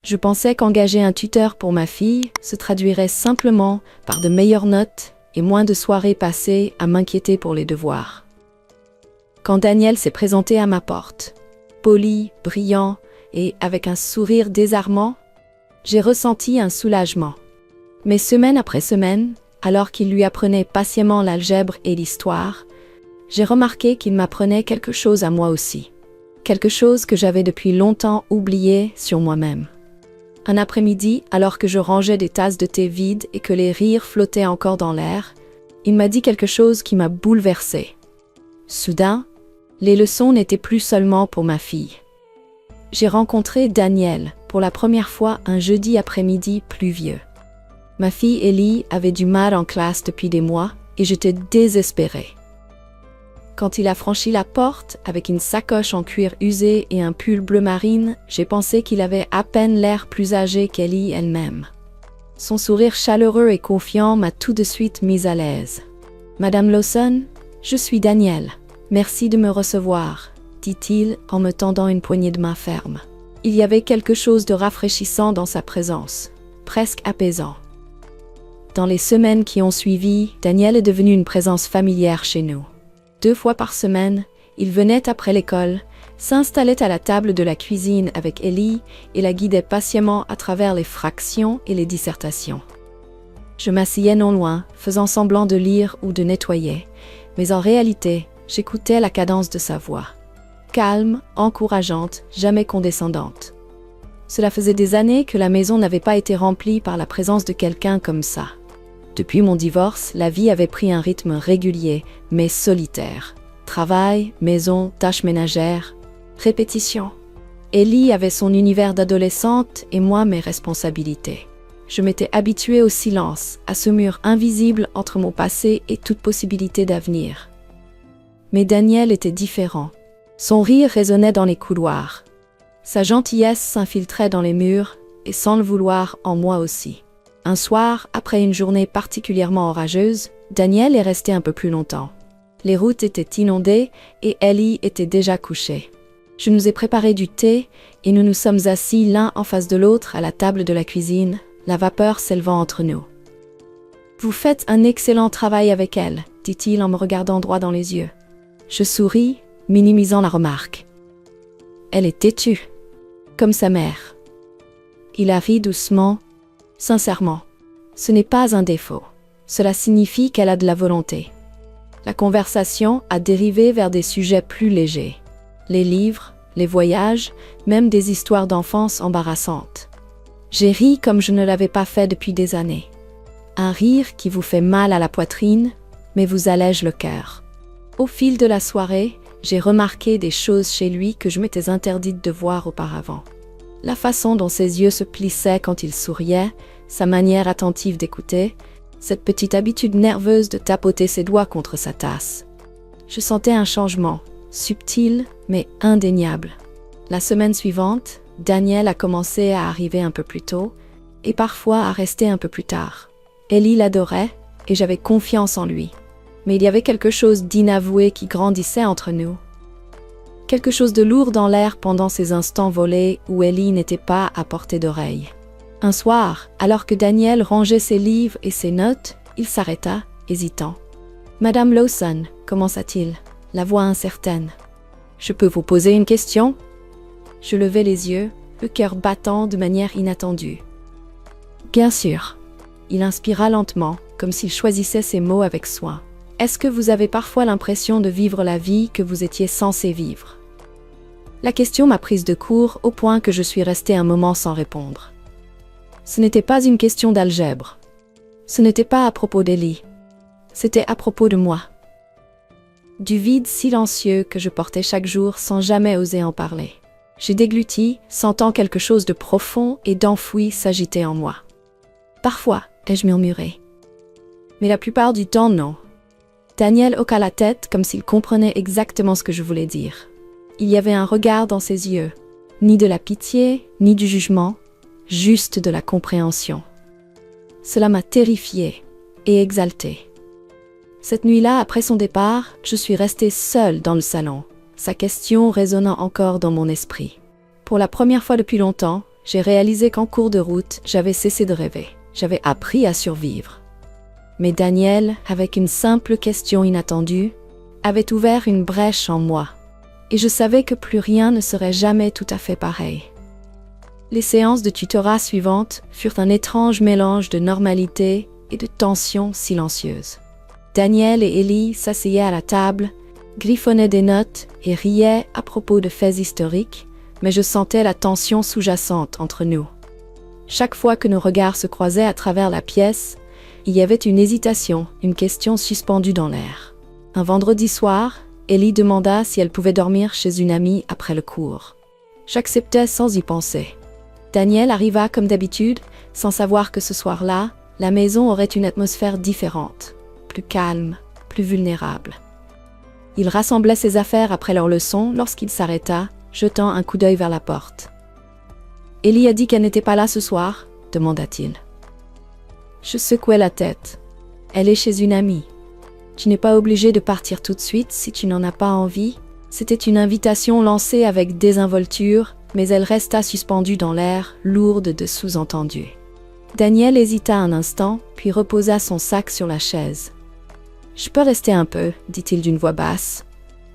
Je pensais qu'engager un tuteur pour ma fille se traduirait simplement par de meilleures notes et moins de soirées passées à m'inquiéter pour les devoirs. Quand Daniel s'est présenté à ma porte, poli, brillant et avec un sourire désarmant, j'ai ressenti un soulagement. Mais semaine après semaine, alors qu'il lui apprenait patiemment l'algèbre et l'histoire, j'ai remarqué qu'il m'apprenait quelque chose à moi aussi. Quelque chose que j'avais depuis longtemps oublié sur moi-même. Un après-midi, alors que je rangeais des tasses de thé vides et que les rires flottaient encore dans l'air, il m'a dit quelque chose qui m'a bouleversée. Soudain, les leçons n'étaient plus seulement pour ma fille. J'ai rencontré Daniel pour la première fois un jeudi après-midi pluvieux. Ma fille Ellie avait du mal en classe depuis des mois et j'étais désespérée. Quand il a franchi la porte avec une sacoche en cuir usé et un pull bleu marine, j'ai pensé qu'il avait à peine l'air plus âgé qu'Ellie elle-même. Son sourire chaleureux et confiant m'a tout de suite mise à l'aise. « Madame Lawson, je suis Daniel. Merci de me recevoir », dit-il en me tendant une poignée de main ferme. Il y avait quelque chose de rafraîchissant dans sa présence, presque apaisant. Dans les semaines qui ont suivi, Daniel est devenu une présence familière chez nous. 2 fois par semaine, il venait après l'école, s'installait à la table de la cuisine avec Ellie et la guidait patiemment à travers les fractions et les dissertations. Je m'asseyais non loin, faisant semblant de lire ou de nettoyer, mais en réalité, j'écoutais la cadence de sa voix. Calme, encourageante, jamais condescendante. Cela faisait des années que la maison n'avait pas été remplie par la présence de quelqu'un comme ça. Depuis mon divorce, la vie avait pris un rythme régulier, mais solitaire. Travail, maison, tâches ménagères, répétition. Ellie avait son univers d'adolescente et moi mes responsabilités. Je m'étais habituée au silence, à ce mur invisible entre mon passé et toute possibilité d'avenir. Mais Daniel était différent. Son rire résonnait dans les couloirs. Sa gentillesse s'infiltrait dans les murs et sans le vouloir en moi aussi. Un soir, après une journée particulièrement orageuse, Daniel est resté un peu plus longtemps. Les routes étaient inondées et Ellie était déjà couchée. Je nous ai préparé du thé et nous nous sommes assis l'un en face de l'autre à la table de la cuisine, la vapeur s'élevant entre nous. « Vous faites un excellent travail avec elle », dit-il en me regardant droit dans les yeux. Je souris, minimisant la remarque. Elle est têtue, comme sa mère. Il a ri doucement. Sincèrement, ce n'est pas un défaut. Cela signifie qu'elle a de la volonté. La conversation a dérivé vers des sujets plus légers. Les livres, les voyages, même des histoires d'enfance embarrassantes. J'ai ri comme je ne l'avais pas fait depuis des années. Un rire qui vous fait mal à la poitrine, mais vous allège le cœur. Au fil de la soirée, j'ai remarqué des choses chez lui que je m'étais interdite de voir auparavant. La façon dont ses yeux se plissaient quand il souriait, sa manière attentive d'écouter, cette petite habitude nerveuse de tapoter ses doigts contre sa tasse. Je sentais un changement, subtil mais indéniable. La semaine suivante, Daniel a commencé à arriver un peu plus tôt et parfois à rester un peu plus tard. Ellie l'adorait et j'avais confiance en lui. Mais il y avait quelque chose d'inavoué qui grandissait entre nous. Quelque chose de lourd dans l'air pendant ces instants volés où Ellie n'était pas à portée d'oreille. Un soir, alors que Daniel rangeait ses livres et ses notes, il s'arrêta, hésitant. « Madame Lawson » commença-t-il, la voix incertaine. « Je peux vous poser une question ?» Je levai les yeux, le cœur battant de manière inattendue. « Bien sûr. » Il inspira lentement, comme s'il choisissait ses mots avec soin. « Est-ce que vous avez parfois l'impression de vivre la vie que vous étiez censé vivre ?» La question m'a prise de court au point que je suis restée un moment sans répondre. Ce n'était pas une question d'algèbre. Ce n'était pas à propos d'Ellie. C'était à propos de moi. Du vide silencieux que je portais chaque jour sans jamais oser en parler. J'ai dégluti, sentant quelque chose de profond et d'enfoui s'agiter en moi. Parfois, ai-je murmuré. Mais la plupart du temps, non. Daniel hoqua la tête comme s'il comprenait exactement ce que je voulais dire. Il y avait un regard dans ses yeux, ni de la pitié, ni du jugement, juste de la compréhension. Cela m'a terrifiée et exaltée. Cette nuit-là, après son départ, je suis restée seule dans le salon, sa question résonnant encore dans mon esprit. Pour la première fois depuis longtemps, j'ai réalisé qu'en cours de route, j'avais cessé de rêver. J'avais appris à survivre. Mais Daniel, avec une simple question inattendue, avait ouvert une brèche en moi. Et je savais que plus rien ne serait jamais tout à fait pareil. Les séances de tutorat suivantes furent un étrange mélange de normalité et de tension silencieuse. Daniel et Ellie s'asseyaient à la table, griffonnaient des notes et riaient à propos de faits historiques, mais je sentais la tension sous-jacente entre nous. Chaque fois que nos regards se croisaient à travers la pièce, il y avait une hésitation, une question suspendue dans l'air. Un vendredi soir, Ellie demanda si elle pouvait dormir chez une amie après le cours. J'acceptais sans y penser. Daniel arriva comme d'habitude, sans savoir que ce soir-là, la maison aurait une atmosphère différente, plus calme, plus vulnérable. Il rassemblait ses affaires après leur leçon lorsqu'il s'arrêta, jetant un coup d'œil vers la porte. « Ellie a dit qu'elle n'était pas là ce soir ?» demanda-t-il. Je secouai la tête. « Elle est chez une amie. Tu n'es pas obligé de partir tout de suite si tu n'en as pas envie. » C'était une invitation lancée avec désinvolture, mais elle resta suspendue dans l'air, lourde de sous-entendus. Daniel hésita un instant, puis reposa son sac sur la chaise. « Je peux rester un peu, dit-il d'une voix basse. »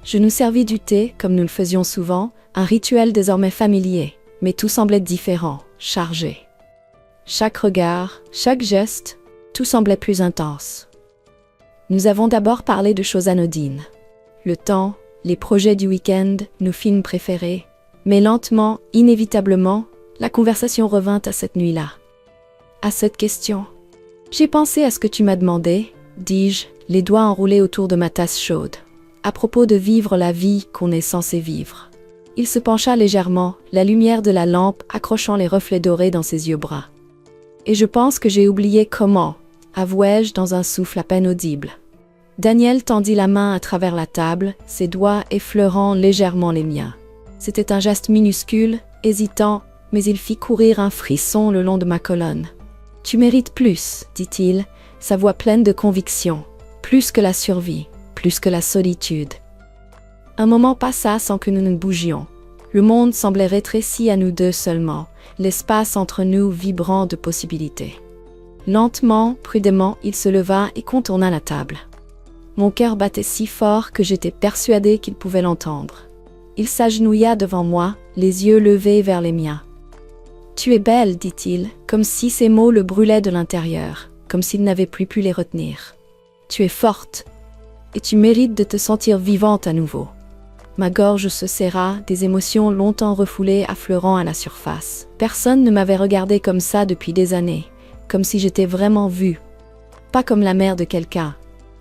Je nous servis du thé, comme nous le faisions souvent, un rituel désormais familier, mais tout semblait différent, chargé. Chaque regard, chaque geste, tout semblait plus intense. Nous avons d'abord parlé de choses anodines. Le temps, les projets du week-end, nos films préférés. Mais lentement, inévitablement, la conversation revint à cette nuit-là. À cette question. J'ai pensé à ce que tu m'as demandé, dis-je, les doigts enroulés autour de ma tasse chaude, à propos de vivre la vie qu'on est censé vivre. Il se pencha légèrement, la lumière de la lampe accrochant les reflets dorés dans ses yeux bruns. Et je pense que j'ai oublié comment, avouai-je dans un souffle à peine audible. Daniel tendit la main à travers la table, ses doigts effleurant légèrement les miens. C'était un geste minuscule, hésitant, mais il fit courir un frisson le long de ma colonne. « Tu mérites plus, dit-il, sa voix pleine de conviction. Plus que la survie, plus que la solitude. » Un moment passa sans que nous ne bougions. Le monde semblait rétréci à nous deux seulement, l'espace entre nous vibrant de possibilités. Lentement, prudemment, il se leva et contourna la table. Mon cœur battait si fort que j'étais persuadée qu'il pouvait l'entendre. Il s'agenouilla devant moi, les yeux levés vers les miens. « Tu es belle, dit-il, comme si ces mots le brûlaient de l'intérieur, comme s'il n'avait plus pu les retenir. Tu es forte, et tu mérites de te sentir vivante à nouveau. » Ma gorge se serra, des émotions longtemps refoulées affleurant à la surface. Personne ne m'avait regardée comme ça depuis des années, comme si j'étais vraiment vue. Pas comme la mère de quelqu'un,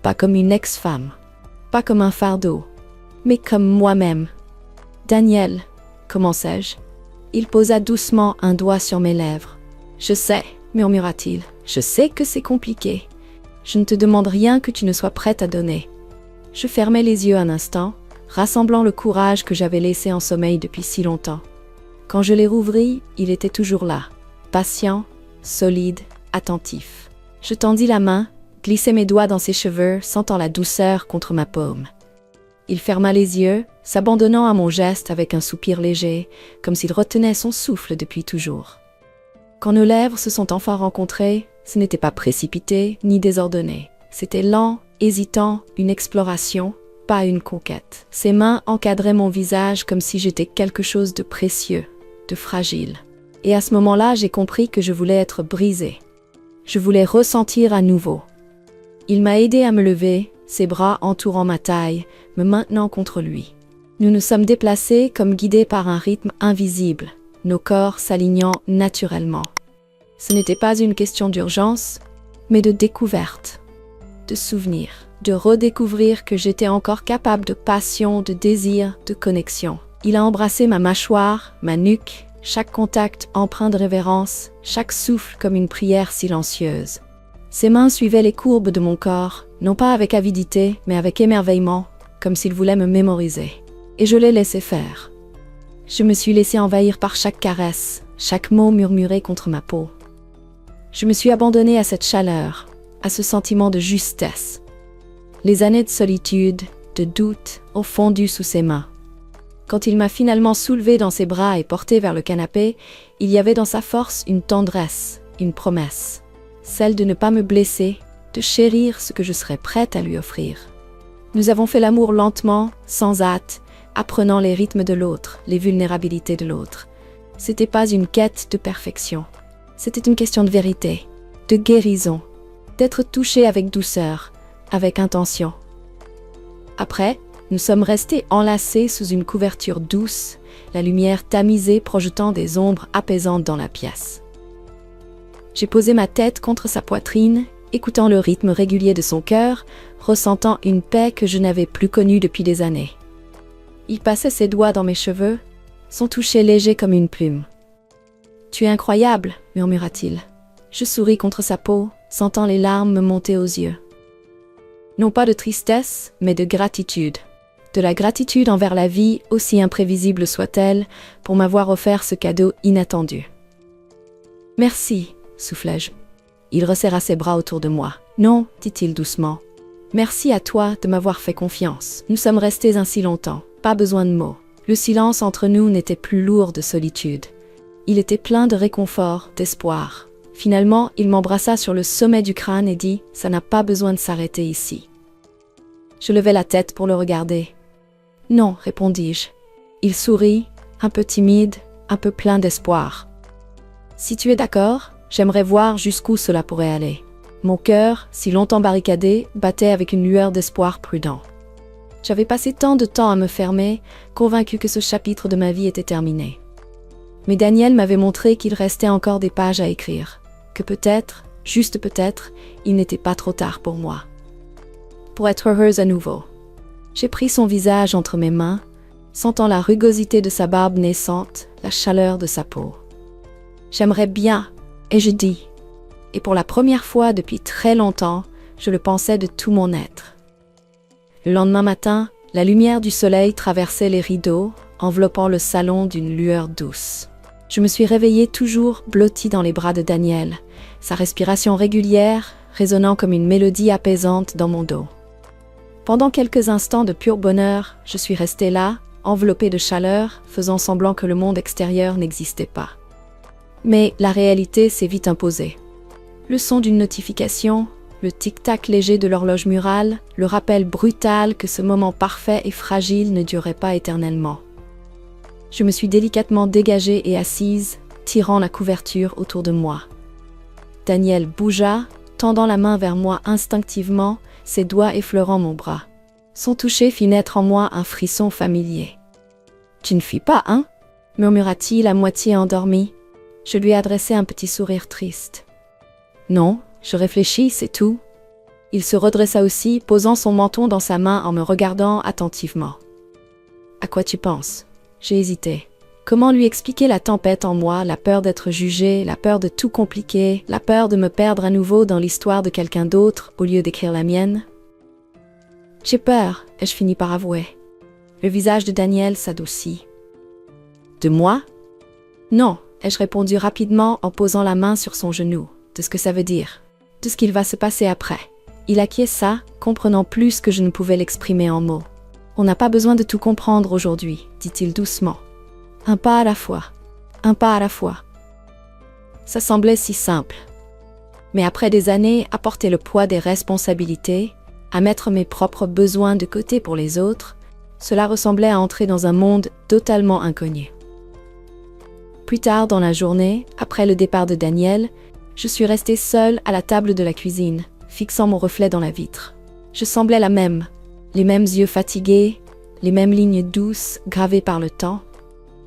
pas comme une ex-femme, pas comme un fardeau, mais comme moi-même. « Daniel, commençai-je. » Il posa doucement un doigt sur mes lèvres. « Je sais, murmura-t-il, je sais que c'est compliqué. Je ne te demande rien que tu ne sois prête à donner. » Je fermai les yeux un instant, rassemblant le courage que j'avais laissé en sommeil depuis si longtemps. Quand je les rouvris, il était toujours là, patient, solide, attentif. Je tendis la main, glissai mes doigts dans ses cheveux, sentant la douceur contre ma paume. Il ferma les yeux, s'abandonnant à mon geste avec un soupir léger, comme s'il retenait son souffle depuis toujours. Quand nos lèvres se sont enfin rencontrées, ce n'était pas précipité ni désordonné. C'était lent, hésitant, une exploration, pas une conquête. Ses mains encadraient mon visage comme si j'étais quelque chose de précieux, de fragile. Et à ce moment-là, j'ai compris que je voulais être brisée. Je voulais ressentir à nouveau. Il m'a aidé à me lever, ses bras entourant ma taille, me maintenant contre lui. Nous nous sommes déplacés comme guidés par un rythme invisible, nos corps s'alignant naturellement. Ce n'était pas une question d'urgence, mais de découverte, de souvenir, de redécouvrir que j'étais encore capable de passion, de désir, de connexion. Il a embrassé ma mâchoire, ma nuque, chaque contact empreint de révérence, chaque souffle comme une prière silencieuse. Ses mains suivaient les courbes de mon corps, non pas avec avidité, mais avec émerveillement, comme s'il voulait me mémoriser. Et je l'ai laissé faire. Je me suis laissé envahir par chaque caresse, chaque mot murmuré contre ma peau. Je me suis abandonnée à cette chaleur, à ce sentiment de justesse. Les années de solitude, de doute, ont fondu sous ses mains. Quand il m'a finalement soulevée dans ses bras et portée vers le canapé, il y avait dans sa force une tendresse, une promesse. Celle de ne pas me blesser, de chérir ce que je serais prête à lui offrir. Nous avons fait l'amour lentement, sans hâte, apprenant les rythmes de l'autre, les vulnérabilités de l'autre. C'était pas une quête de perfection. C'était une question de vérité, de guérison, d'être touché avec douceur, avec intention. Après, nous sommes restés enlacés sous une couverture douce, la lumière tamisée projetant des ombres apaisantes dans la pièce. J'ai posé ma tête contre sa poitrine, écoutant le rythme régulier de son cœur, ressentant une paix que je n'avais plus connue depuis des années. Il passait ses doigts dans mes cheveux, son toucher léger comme une plume. « Tu es incroyable », murmura-t-il. Je souris contre sa peau, sentant les larmes me monter aux yeux. Non pas de tristesse, mais de gratitude. De la gratitude envers la vie, aussi imprévisible soit-elle, pour m'avoir offert ce cadeau inattendu. « Merci », soufflai-je. Il resserra ses bras autour de moi. « Non », dit-il doucement. « Merci à toi de m'avoir fait confiance. Nous sommes restés ainsi longtemps. Pas besoin de mots. Le silence entre nous n'était plus lourd de solitude. Il était plein de réconfort, d'espoir. Finalement, il m'embrassa sur le sommet du crâne et dit « Ça n'a pas besoin de s'arrêter ici. » Je levai la tête pour le regarder. « Non », répondis-je. Il sourit, un peu timide, un peu plein d'espoir. « Si tu es d'accord, j'aimerais voir jusqu'où cela pourrait aller. » Mon cœur, si longtemps barricadé, battait avec une lueur d'espoir prudent. J'avais passé tant de temps à me fermer, convaincu que ce chapitre de ma vie était terminé. Mais Daniel m'avait montré qu'il restait encore des pages à écrire, que peut-être, juste peut-être, il n'était pas trop tard pour moi. Pour être heureuse à nouveau. J'ai pris son visage entre mes mains, sentant la rugosité de sa barbe naissante, la chaleur de sa peau. J'aimerais bien, et je dis. Et pour la première fois depuis très longtemps, je le pensais de tout mon être. Le lendemain matin, la lumière du soleil traversait les rideaux, enveloppant le salon d'une lueur douce. Je me suis réveillée toujours blottie dans les bras de Daniel, sa respiration régulière résonnant comme une mélodie apaisante dans mon dos. Pendant quelques instants de pur bonheur, je suis restée là, enveloppée de chaleur, faisant semblant que le monde extérieur n'existait pas. Mais la réalité s'est vite imposée. Le son d'une notification, le tic-tac léger de l'horloge murale, le rappel brutal que ce moment parfait et fragile ne durait pas éternellement. Je me suis délicatement dégagée et assise, tirant la couverture autour de moi. Daniel bougea, tendant la main vers moi instinctivement, ses doigts effleurant mon bras. Son toucher fit naître en moi un frisson familier. « Tu ne fuis pas, hein » murmura-t-il à moitié endormi. Je lui adressai un petit sourire triste. « Non, je réfléchis, c'est tout. » Il se redressa aussi, posant son menton dans sa main en me regardant attentivement. « À quoi tu penses ?» J'ai hésité. Comment lui expliquer la tempête en moi, la peur d'être jugée, la peur de tout compliquer, la peur de me perdre à nouveau dans l'histoire de quelqu'un d'autre au lieu d'écrire la mienne? « J'ai peur », ai-je fini par avouer. Le visage de Daniel s'adoucit. « De moi ?»« Non », ai-je répondu rapidement en posant la main sur son genou. De ce que ça veut dire, de ce qu'il va se passer après. Il acquiesça, comprenant plus que je ne pouvais l'exprimer en mots. « On n'a pas besoin de tout comprendre aujourd'hui, » dit-il doucement. « Un pas à la fois, un pas à la fois. » Ça semblait si simple. Mais après des années à porter le poids des responsabilités, à mettre mes propres besoins de côté pour les autres, cela ressemblait à entrer dans un monde totalement inconnu. Plus tard dans la journée, après le départ de Daniel, je suis restée seule à la table de la cuisine, fixant mon reflet dans la vitre. Je semblais la même, les mêmes yeux fatigués, les mêmes lignes douces gravées par le temps.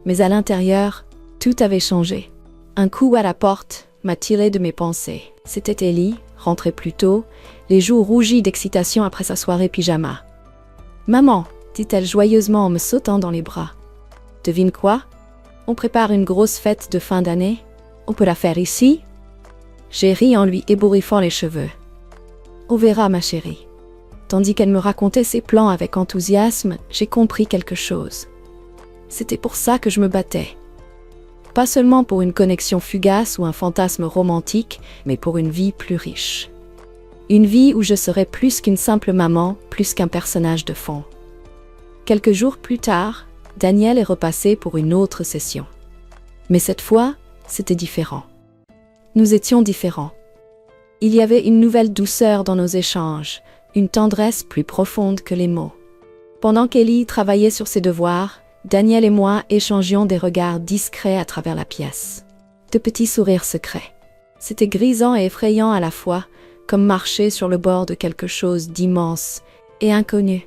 Mais à l'intérieur, tout avait changé. Un coup à la porte m'a tiré de mes pensées. C'était Ellie, rentrée plus tôt, les joues rougies d'excitation après sa soirée pyjama. « Maman !» dit-elle joyeusement en me sautant dans les bras. « Devine quoi? On prépare une grosse fête de fin d'année. On peut la faire ici ?» J'ai ri en lui ébouriffant les cheveux. « On verra, ma chérie. » Tandis qu'elle me racontait ses plans avec enthousiasme, j'ai compris quelque chose. C'était pour ça que je me battais. Pas seulement pour une connexion fugace ou un fantasme romantique, mais pour une vie plus riche. Une vie où je serais plus qu'une simple maman, plus qu'un personnage de fond. Quelques jours plus tard, Daniel est repassé pour une autre session. Mais cette fois, c'était différent. Nous étions différents. Il y avait une nouvelle douceur dans nos échanges, une tendresse plus profonde que les mots. Pendant qu'Ellie travaillait sur ses devoirs, Daniel et moi échangions des regards discrets à travers la pièce. De petits sourires secrets. C'était grisant et effrayant à la fois, comme marcher sur le bord de quelque chose d'immense et inconnu.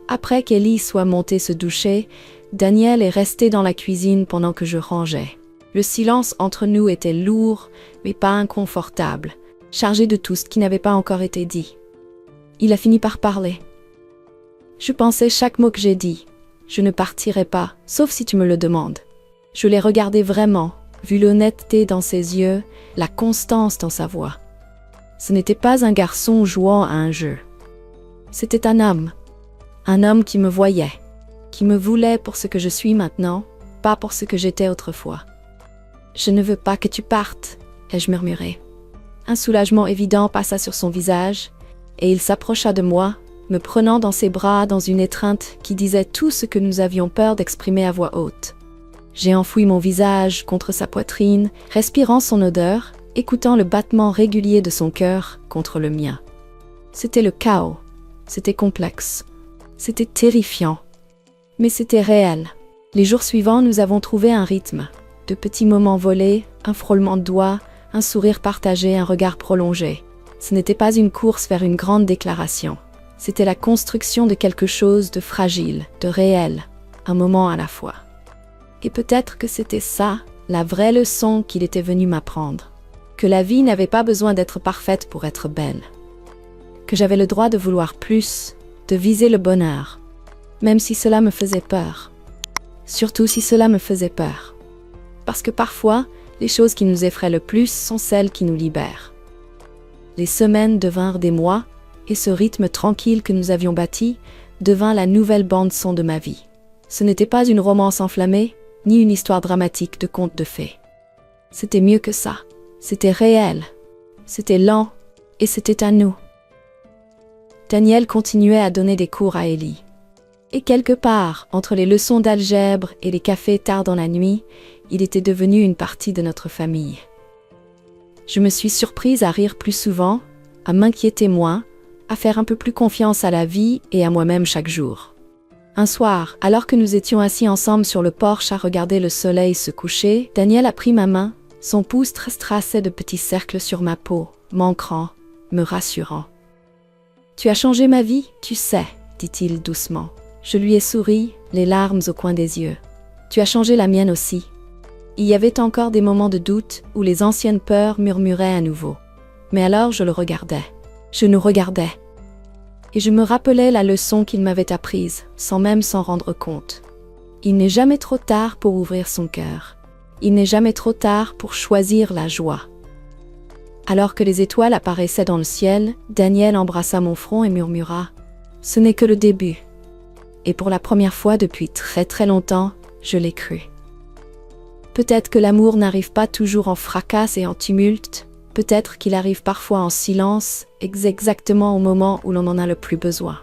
Après qu'Ellie soit montée se doucher, Daniel est resté dans la cuisine pendant que je rangeais. Le silence entre nous était lourd, mais pas inconfortable, chargé de tout ce qui n'avait pas encore été dit. Il a fini par parler. Je pensais chaque mot que j'ai dit. Je ne partirai pas, sauf si tu me le demandes. Je l'ai regardé vraiment, vu l'honnêteté dans ses yeux, la constance dans sa voix. Ce n'était pas un garçon jouant à un jeu. C'était un homme qui me voyait, qui me voulait pour ce que je suis maintenant, pas pour ce que j'étais autrefois. « Je ne veux pas que tu partes », ai-je murmuré. Un soulagement évident passa sur son visage, et il s'approcha de moi, me prenant dans ses bras dans une étreinte qui disait tout ce que nous avions peur d'exprimer à voix haute. J'ai enfoui mon visage contre sa poitrine, respirant son odeur, écoutant le battement régulier de son cœur contre le mien. C'était le chaos, c'était complexe, c'était terrifiant, mais c'était réel. Les jours suivants, nous avons trouvé un rythme, de petits moments volés, un frôlement de doigts, un sourire partagé, un regard prolongé. Ce n'était pas une course vers une grande déclaration. C'était la construction de quelque chose de fragile, de réel, un moment à la fois. Et peut-être que c'était ça, la vraie leçon qu'il était venu m'apprendre. Que la vie n'avait pas besoin d'être parfaite pour être belle. Que j'avais le droit de vouloir plus, de viser le bonheur, même si cela me faisait peur. Surtout si cela me faisait peur. Parce que parfois, les choses qui nous effraient le plus sont celles qui nous libèrent. Les semaines devinrent des mois, et ce rythme tranquille que nous avions bâti devint la nouvelle bande-son de ma vie. Ce n'était pas une romance enflammée, ni une histoire dramatique de conte de fées. C'était mieux que ça. C'était réel. C'était lent, et c'était à nous. Daniel continuait à donner des cours à Ellie. Et quelque part, entre les leçons d'algèbre et les cafés tard dans la nuit, il était devenu une partie de notre famille. Je me suis surprise à rire plus souvent, à m'inquiéter moins, à faire un peu plus confiance à la vie et à moi-même chaque jour. Un soir, alors que nous étions assis ensemble sur le porche à regarder le soleil se coucher, Daniel a pris ma main, son pouce traçait de petits cercles sur ma peau, m'ancrant, me rassurant. « Tu as changé ma vie, tu sais, » dit-il doucement. Je lui ai souri, les larmes au coin des yeux. « Tu as changé la mienne aussi. » Il y avait encore des moments de doute où les anciennes peurs murmuraient à nouveau. Mais alors je le regardais. Je nous regardais. Et je me rappelais la leçon qu'il m'avait apprise, sans même s'en rendre compte. Il n'est jamais trop tard pour ouvrir son cœur. Il n'est jamais trop tard pour choisir la joie. Alors que les étoiles apparaissaient dans le ciel, Daniel embrassa mon front et murmura « Ce n'est que le début. » Et pour la première fois depuis très très longtemps, je l'ai cru. Peut-être que l'amour n'arrive pas toujours en fracas et en tumulte, peut-être qu'il arrive parfois en silence, exactement au moment où l'on en a le plus besoin.